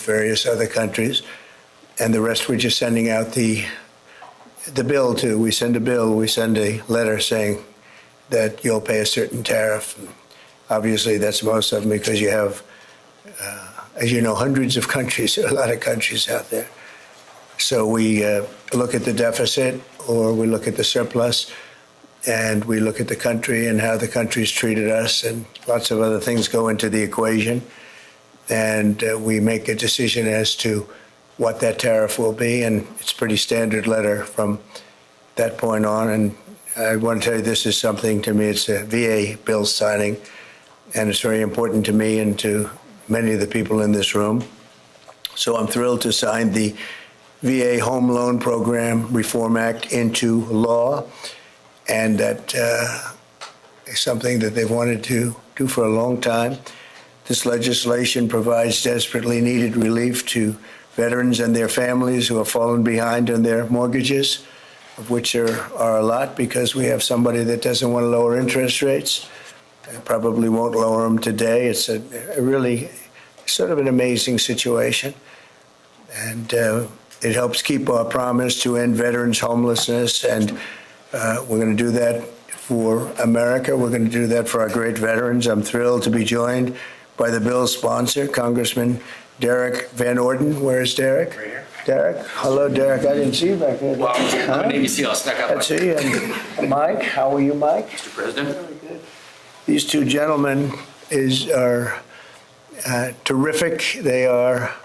various other countries, and the rest we're just sending out the bill to. We send a letter saying that you'll pay a certain tariff. Obviously, that's most of them because you have, as you know, hundreds of countries, a lot of countries out there. So we look at the deficit or we look at the surplus, and we look at the country and how the country's treated us, and lots of other things go into the equation. And we make a decision as to what that tariff will be, and it's a pretty standard letter from that point on. And I want to tell you, this is something to me, it's a VA bill signing, and it's very important to me and to many of the people in this room. So I'm thrilled to sign the VA Home Loan Program Reform Act into law, and that is something that they've wanted to do for a long time. This legislation provides desperately needed relief to veterans and their families who have fallen behind on their mortgages, of which there are a lot, because we have somebody that doesn't want to lower interest rates. Probably won't lower them today. It's a really sort of an amazing situation. And it helps keep our promise to end veterans' homelessness. And we're going to do that for America. We're going to do that for our great veterans. I'm thrilled to be joined by the bill's sponsor, Congressman Derek Van Orden. Where is Derek? Right here. Derek. Hello, Derek. I didn't see you back there. Well, I'm a Navy SEAL. I snuck up. Let's see. And Mike, how are you, Mike? Mr. President. Very good. These two gentlemen are terrific. They are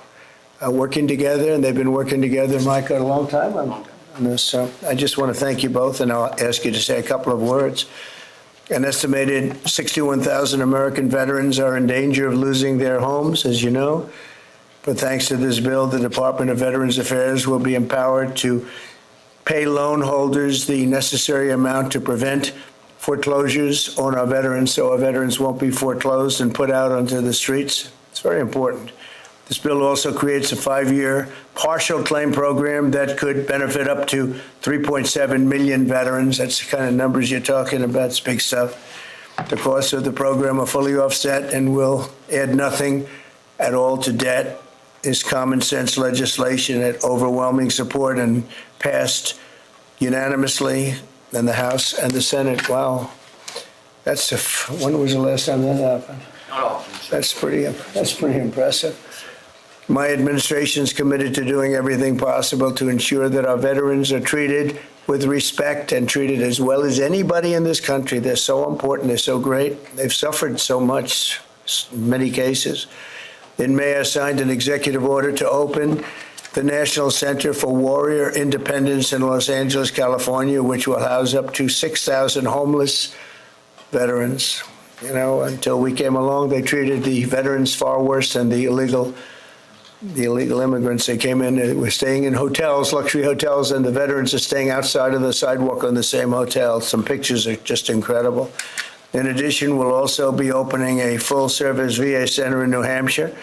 working together, and they've been working together, Mike, a long time on this. So I just want to thank you both, and I'll ask you to say a couple of words. An estimated 61,000 American veterans are in danger of losing their homes, as you know. But thanks to this bill, the Department of Veterans Affairs will be empowered to pay loan holders the necessary amount to prevent foreclosures on our veterans, so our veterans won't be foreclosed and put out onto the streets. It's very important. This bill also creates a 5-year partial claim program that could benefit up to 3.7 million veterans. That's the kind of numbers you're talking about. It's big stuff. The costs of the program are fully offset and will add nothing at all to debt. This common sense legislation had overwhelming support and passed unanimously in the House and the Senate. Wow. When was the last time that happened? That's pretty impressive. My administration is committed to doing everything possible to ensure that our veterans are treated with respect and treated as well as anybody in this country. They're so important. They're so great. They've suffered so much, in many cases. In May, I signed an executive order to open the National Center for Warrior Independence in Los Angeles, California, which will house up to 6,000 homeless veterans. You know, until we came along, they treated the veterans far worse than the illegal immigrants. They came in, they were staying in hotels, luxury hotels, and the veterans are staying outside of the sidewalk on the same hotel. Some pictures are just incredible. In addition, we'll also be opening a full-service VA center in New Hampshire,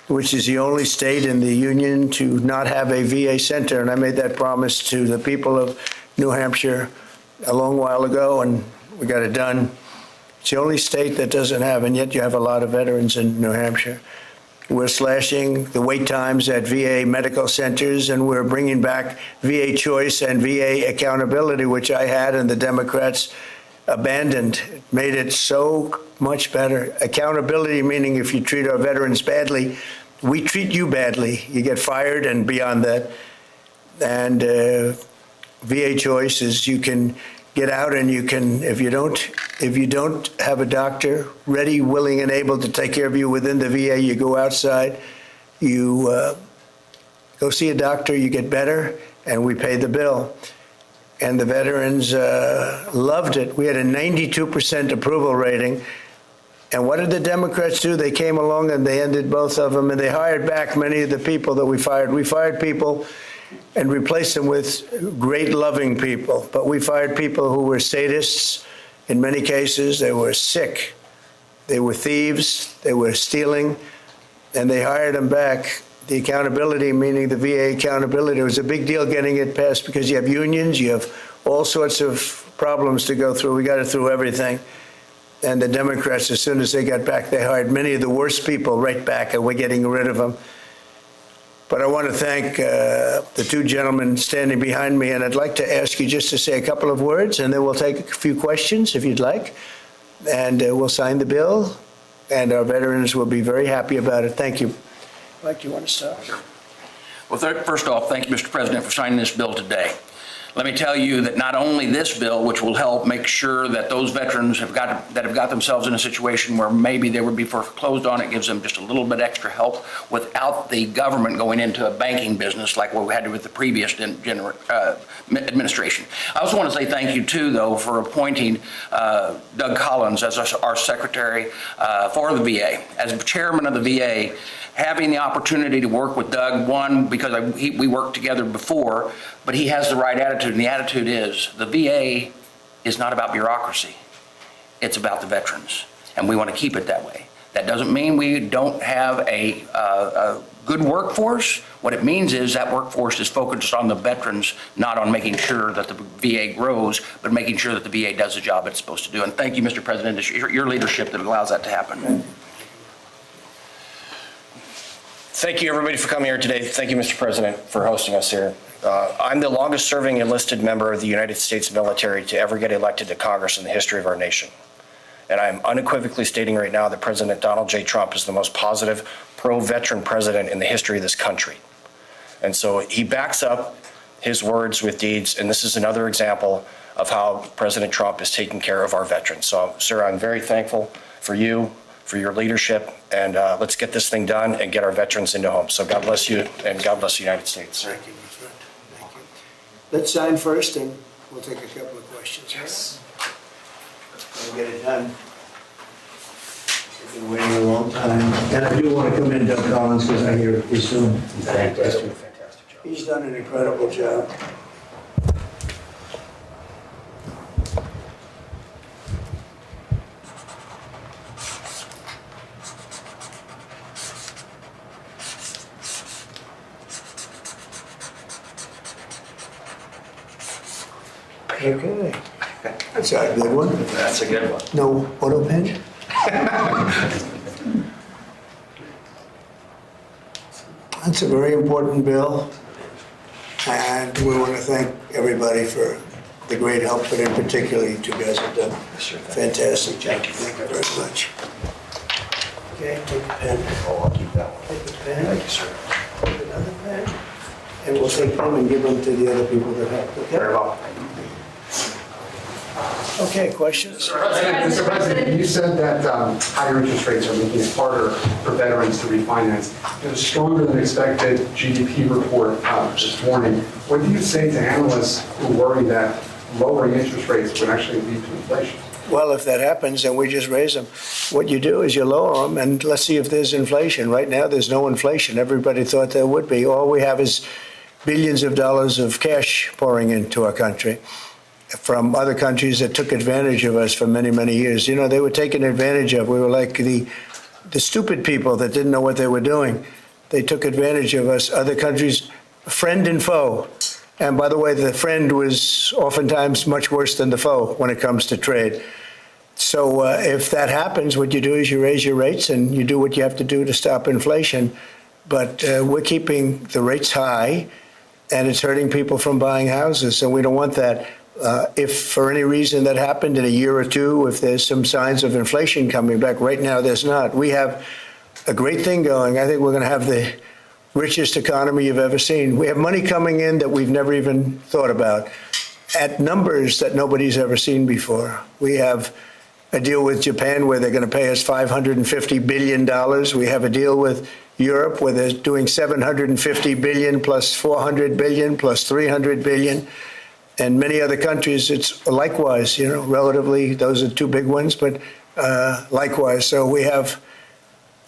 which is the only state in the union to not have a VA center. And I made that promise to the people of New Hampshire a long while ago, and we got it done. It's the only state that doesn't have, and yet you have a lot of veterans in New Hampshire. We're slashing the wait times at VA medical centers, and we're bringing back VA choice and VA accountability, which I had and the Democrats abandoned. It made it so much better. Accountability, meaning if you treat our veterans badly, we treat you badly. You get fired and beyond that. And VA choice is you can get out and you can, if you don't have a doctor ready, willing, and able to take care of you within the VA, you go outside, you go see a doctor, you get better, and we pay the bill. And the veterans loved it. We had a 92% approval rating. And what did the Democrats do? They came along and they ended both of them, and they hired back many of the people that we fired. We fired people and replaced them with great, loving people. But we fired people who were sadists. In many cases, they were sick. They were thieves. They were stealing. And they hired them back. The accountability, meaning the VA accountability, it was a big deal getting it passed because you have unions, you have all sorts of problems to go through. We got it through everything. And the Democrats, as soon as they got back, they hired many of the worst people right back, and we're getting rid of them. But I want to thank the two gentlemen standing behind me, and I'd like to ask you just to say a couple of words, and then we'll take a few questions if you'd like, and we'll sign the bill, and our veterans will be very happy about it. Thank you. Mike, do you want to start? Sure. Well, first off, thank you, Mr. President, for signing this bill today. Let me tell you that not only this bill, which will help make sure that those veterans have got themselves in a situation where maybe they would be foreclosed on, it gives them just a little bit extra help without the government going into a banking business like what we had with the previous administration. I also want to say thank you too, though, for appointing Doug Collins as our secretary for the VA. As chairman of the VA, having the opportunity to work with Doug, one, because we worked together before, but he has the right attitude, and the attitude is the VA is not about bureaucracy. It's about the veterans, and we want to keep it that way. That doesn't mean we don't have a good workforce. What it means is that workforce is focused on the veterans, not on making sure that the VA grows, but making sure that the VA does the job it's supposed to do. And thank you, Mr. President, it's your leadership that allows that to happen. Thank you, everybody, for coming here today. Thank you, Mr. President, for hosting us here. I'm the longest serving enlisted member of the United States military to ever get elected to Congress in the history of our nation. And I'm unequivocally stating right now that President Donald J. Trump is the most positive, pro-veteran president in the history of this country. And so he backs up his words with deeds, and this is another example of how President Trump is taking care of our veterans. So, sir, I'm very thankful for you, for your leadership, and let's get this thing done and get our veterans into homes. So God bless you, and God bless the United States. Thank you, my friend. Thank you. Let's sign first, and we'll take a couple of questions. Yes. We'll get it done. We've been waiting a long time. And I do want to commend Doug Collins, because I hear he's doing fantastic. He's done an incredible job. Okay. That's a good one. That's a good one. No auto pen? That's a very important bill, and we want to thank everybody for the great help, but in particular, you two guys have done fantastic job. Thank you very much. Okay, take the pen. Oh, I'll keep that one. Take the pen. Thank you, sir. Take another pen, and we'll take them and give them to the other people that helped, okay? Very well. Okay, questions? Mr. President, you said that higher interest rates are making it harder for veterans to refinance. In a stronger than expected GDP report this morning, what do you say to analysts who worry that lowering interest rates would actually lead to inflation? Well, if that happens, then we just raise them. What you do is you lower them, and let's see if there's inflation. Right now, there's no inflation. Everybody thought there would be. All we have is billions of dollars of cash pouring into our country from other countries that took advantage of us for many, many years. You know, they were taken advantage of. We were like the stupid people that didn't know what they were doing. They took advantage of us. Other countries, friend and foe. And by the way, the friend was oftentimes much worse than the foe when it comes to trade. So if that happens, what you do is you raise your rates and you do what you have to do to stop inflation. But we're keeping the rates high, and it's hurting people from buying houses, and we don't want that. If for any reason that happened in a year or two, if there's some signs of inflation coming back, right now there's not. We have a great thing going. I think we're going to have the richest economy you've ever seen. We have money coming in that we've never even thought about, at numbers that nobody's ever seen before. We have a deal with Japan where they're going to pay us $550 billion. We have a deal with Europe where they're doing $750 billion plus $400 billion plus $300 billion. And many other countries, it's likewise, you know, relatively, those are two big ones, but likewise. So we have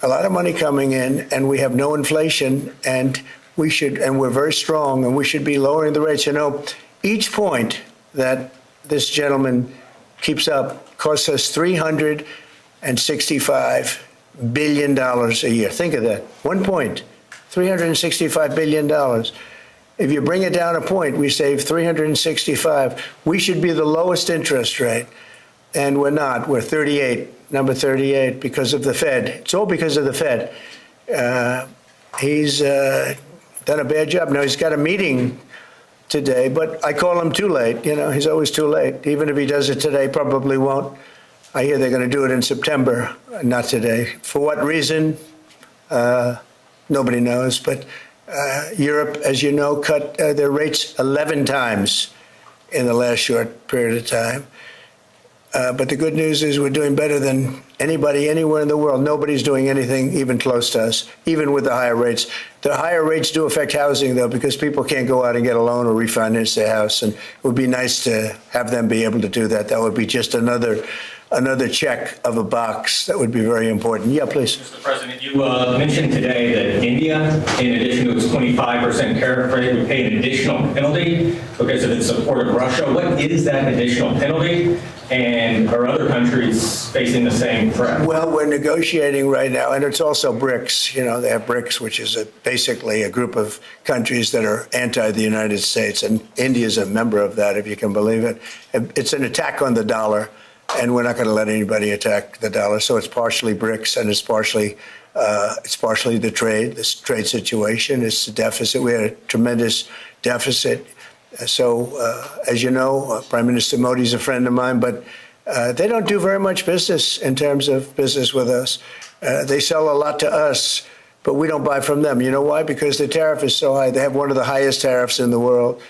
a lot of money coming in, and we have no inflation, and we're very strong, and we should be lowering the rates. You know, each point that this gentleman keeps up costs us $365 billion a year. Think of that. 1 point, $365 billion. If you bring it down a point, we save 365. We should be the lowest interest rate, and we're not. We're 38, number 38, because of the Fed. It's all because of the Fed. done a bad job. Now, he's got a meeting today, but I call him too late. He's always too late. Even if he does it today, probably won't. I hear they're going to do it in September, not today. For what reason? Nobody knows. But Europe, as you know, cut their rates 11 times in the last short period of time. But the good news is we're doing better than anybody anywhere in the world. Nobody's doing anything even close to us, even with the higher rates. The higher rates do affect housing, though, because people can't go out and get a loan or refinance their house. And it would be nice to have them be able to do that. That would be just another check of a box. That would be very important. Yeah, please. Mr. President, you mentioned today that India, in addition to its 25% tariff rate, would pay an additional penalty because of its support of Russia. What is that additional penalty? And are other countries facing the same threat? Well, we're negotiating right now, and it's also BRICS. They have BRICS, which is basically a group of countries that are anti the United States, and India is a member of that, if you can believe it. It's an attack on the dollar, and we're not going to let anybody attack the dollar. So it's partially BRICS, and it's partially the trade, this trade situation. It's the deficit. We had a tremendous deficit. So, as you know, Prime Minister Modi is a friend of mine, but they don't do very much business in terms of business with us. They sell a lot to us, but we don't buy from them. You know why? Because the tariff is so high. They have one of the highest tariffs in the world.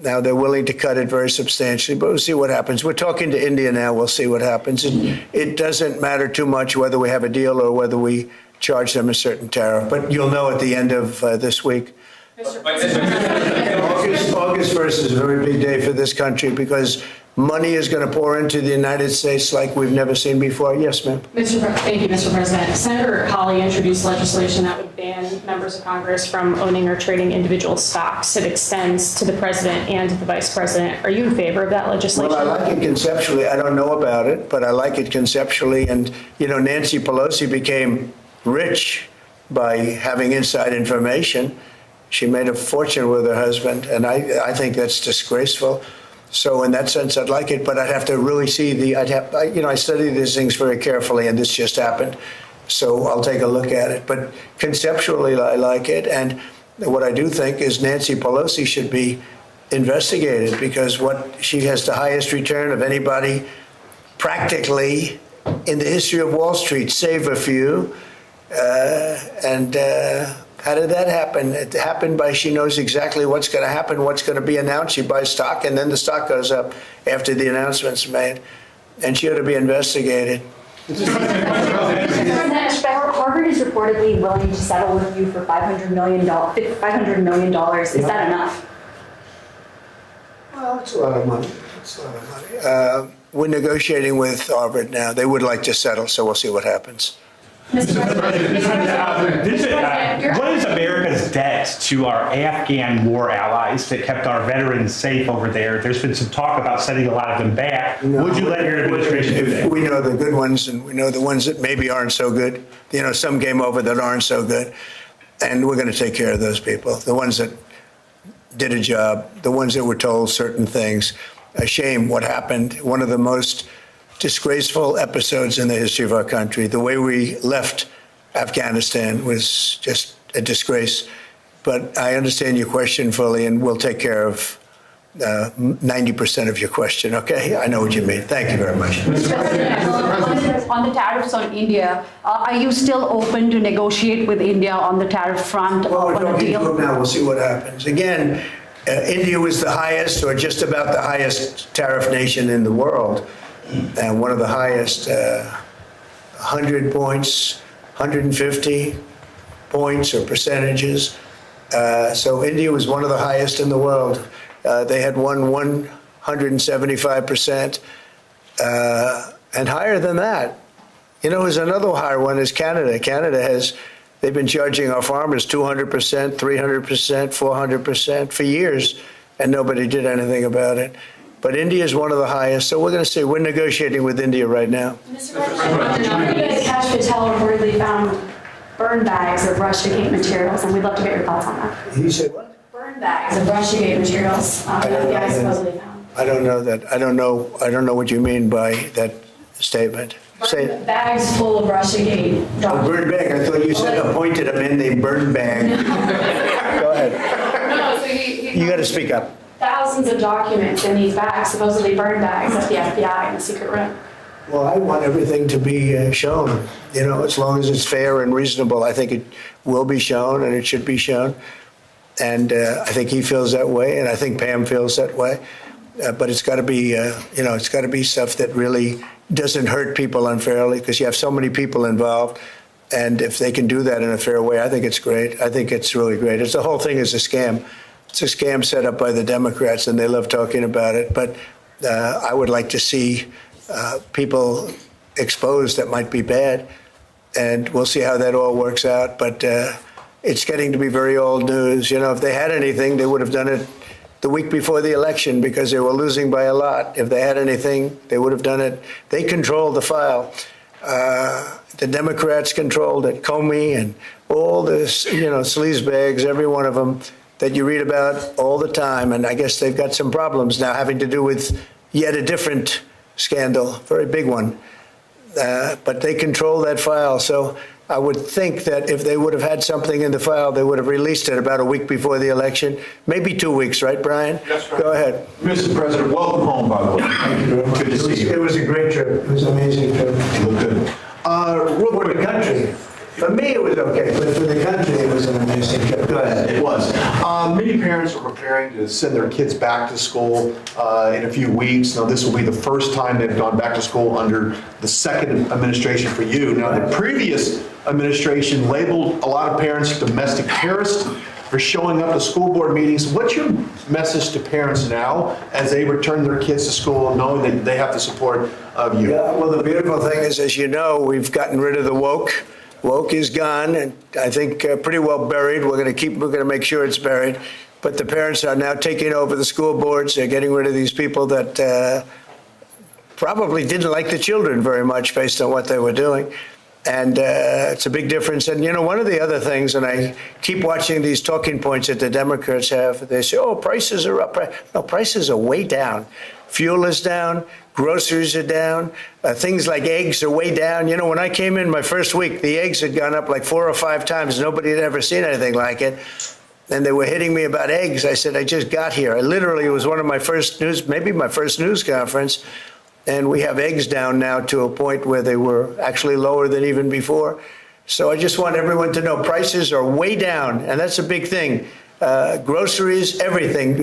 Now, they're willing to cut it very substantially, but we'll see what happens. We're talking to India now. We'll see what happens. It doesn't matter too much whether we have a deal or whether we charge them a certain tariff, but you'll know at the end of this week. August 1st is a very big day for this country because money is going to pour into the United States like we've never seen before. Yes, ma'am. Thank you, Mr. President. Senator Hawley introduced legislation that would ban members of Congress from owning or trading individual stocks. It extends to the president and to the vice president. Are you in favor of that legislation? Well, I like it conceptually. I don't know about it, but I like it conceptually. And, Nancy Pelosi became rich by having inside information. She made a fortune with her husband, and I think that's disgraceful. So in that sense, I'd like it, but I'd have to really see I study these things very carefully, and this just happened. So I'll take a look at it. But conceptually, I like it. And what I do think is Nancy Pelosi should be investigated because she has the highest return of anybody practically in the history of Wall Street, save a few. How did that happen? It happened by she knows exactly what's going to happen, what's going to be announced. She buys stock, and then the stock goes up after the announcement's made. And she ought to be investigated. Harvard is reportedly willing to settle with you for $500 million. Is that enough? Well, it's a lot of money. We're negotiating with Harvard now. They would like to settle, so we'll see what happens. What is America's debt to our Afghan war allies that kept our veterans safe over there? There's been some talk about sending a lot of them back. Would you let your administration do that? We know the good ones, and we know the ones that maybe aren't so good. Some came over that aren't so good. And we're going to take care of those people. The ones that did a job, the ones that were told certain things. A shame what happened. One of the most disgraceful episodes in the history of our country. The way we left Afghanistan was just a disgrace. But I understand your question fully, and we'll take care of 90% of your question, okay? I know what you mean. Thank you very much. On the tariffs on India, are you still open to negotiate with India on the tariff front Well, we're on a talking to deal? them now. We'll see what happens. Again, India was the highest or just about the highest tariff nation in the world. And one of the highest, 100 points, 150 points or percentages. So India was one of the highest in the world. They had won 175%, and higher than that. There's another higher one is Canada. They've been charging our farmers 200%, 300%, 400% for years, and nobody did anything about it. But India is one of the highest, so we're going to see. We're negotiating with India right now. Mr. President, Cash Patel reportedly found burn bags of Russiagate materials, and we'd love to get your thoughts on that. He said what? Burn bags of Russiagate materials that the FBI supposedly found. I don't know that. I don't know what you mean by that statement. Say it. Bags full of Russiagate A documents. burn bag. I thought you said appointed a man named Burn Bag. Go ahead. You got to speak up. thousands of documents in these bags, supposedly burned bags at the FBI in the secret room. Well, I want everything to be shown, as long as it's fair and reasonable. I think it will be shown and it should be shown. And I think he feels that way, and I think Pam feels that way. But it's got to be, it's got to be stuff that really doesn't hurt people unfairly, because you have so many people involved. And if they can do that in a fair way, I think it's great. I think it's really great. The whole thing is a scam. It's a scam set up by the Democrats, and they love talking about it. But I would like to see people exposed that might be bad, and we'll see how that all works out. But it's getting to be very old news. If they had anything, they would have done it the week before the election, because they were losing by a lot. If they had anything, they would have done it. They controlled the file. The Democrats controlled it. Comey and all this, sleazebags, every one of them that you read about all the time. And I guess they've got some problems now having to do with yet a different scandal, very big one. But they control that file. So I would think that if they would have had something in the file, they would have released it about a week before the election, maybe 2 weeks, right, Brian? That's right. Go ahead. Mr. President, welcome home, by the way. Thank you very much. Good to see you. It was a great trip. It was an amazing trip. You look good. Real For the quick, country. For me, it was okay, but for the country, it was an amazing trip. Go ahead. it was. Many parents are preparing to send their kids back to school in a few weeks. Now, this will be the first time they've gone back to school under the second administration for you. Now, the previous administration labeled a lot of parents domestic terrorists for showing up to school board meetings. What's your message to parents now as they return their kids to school, knowing that they have the support of you? Yeah, well, the beautiful thing is, as you know, we've gotten rid of the woke. Woke is gone, and I think pretty well buried. We're going to make sure it's buried. But the parents are now taking over the school boards. They're getting rid of these people that probably didn't like the children very much based on what they were doing. And it's a big difference. And, one of the other things, and I keep watching these talking points that the Democrats have, they say, oh, prices are up. No, prices are way down. Fuel is down. Groceries are down. Things like eggs are way down. When I came in my first week, the eggs had gone up like 4 or 5 times. Nobody had ever seen anything like it. And they were hitting me about eggs. I said, I just got here. It was one of my first maybe my first news conference. And we have eggs down now to a point where they were actually lower than even before. So I just want everyone to know prices are way down. And that's a big thing. Groceries, everything.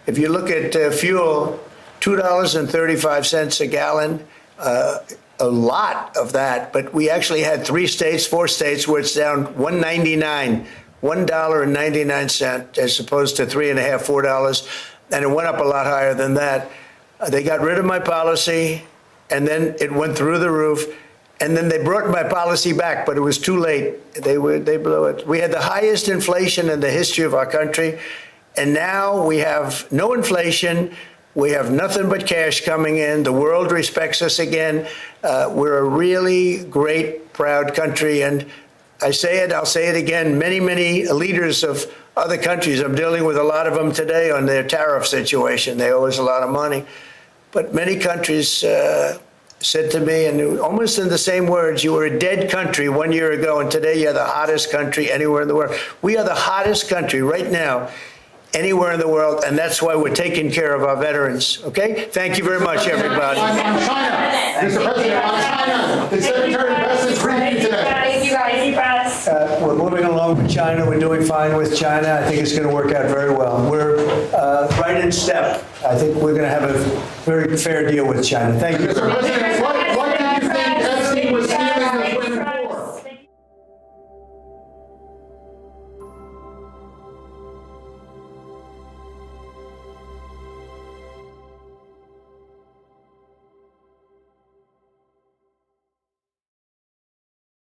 If you look at fuel, $2.35 a gallon, a lot of that. But we actually had 4 states where it's down $1.99, $1.99 as opposed to $3.50, $4. And it went up a lot higher than that. They got rid of my policy, and then it went through the roof. And then they brought my policy back, but it was too late. They blew it. We had the highest inflation in the history of our country, and now we have no inflation. We have nothing but cash coming in. The world respects us again. We're a really great, proud country. And I say it, I'll say it again, many, many leaders of other countries, I'm dealing with a lot of them today on their tariff situation. They owe us a lot of money. But many countries said to me, and almost in the same words, you were a dead country 1 year ago, and today you're the hottest country anywhere in the world. We are the hottest country right now anywhere in the world, and that's why we're taking care of our veterans, okay? Thank you very much, everybody. On China, Mr. President, on China, the Secretary of Defense briefing today. Thank you guys. We're moving along with China. We're doing fine with China. I think it's going to work out very well. We're right in step. I think we're going to have a very fair deal with China. Thank you. Mr. President,